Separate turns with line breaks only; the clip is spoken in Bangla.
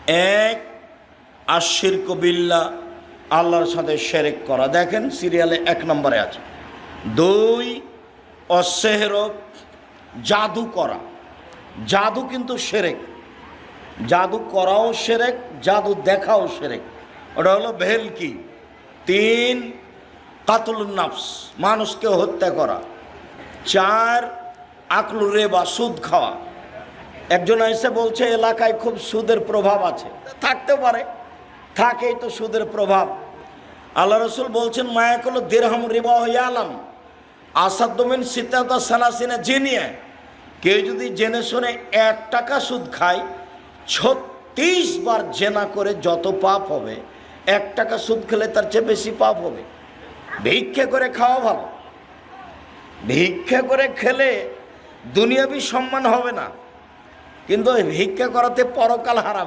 এক, আশিরকু বিল্লাহ, আল্লাহর সাথে শিরক করা, দেখেন সিরিয়ালে 1 নম্বরে আছে। 2, অসেহর, জাদু করা। জাদু কিন্তু শিরক, জাদু করাও শিরক, জাদু দেখাও শিরক, ওটা হলো ভেলকি। 3, কাতলুন নাফস, মানুষকে হত্যা করা। 4, আকলুর রিবা, সুদ খাওয়া। একজন এসে বলছে এলাকায় খুব সুদের প্রভাব আছে, থাকতে পারে, থাকেই তো সুদের প্রভাব। আল্লাহ রসুল বলছেন মায়াকুল দিরহাম রিবা ইয়ালাম আসাদ্দমিন সিতাতা সালাসিনা জিনিয়া, কেউ যদি জেনে শুনে 1 টাকা সুদ খায়, 36 বার জেনা করে যত পাপ হবে, 1 টাকা সুদ খেলে তার চেয়ে বেশি পাপ হবে। ভিক্ষে করে খাওয়া ভালো, ভিক্ষে করে খেলে দুনিয়াবি সম্মান হবে না, কিন্তু ভিক্ষা করাতে পরকাল হারাবে।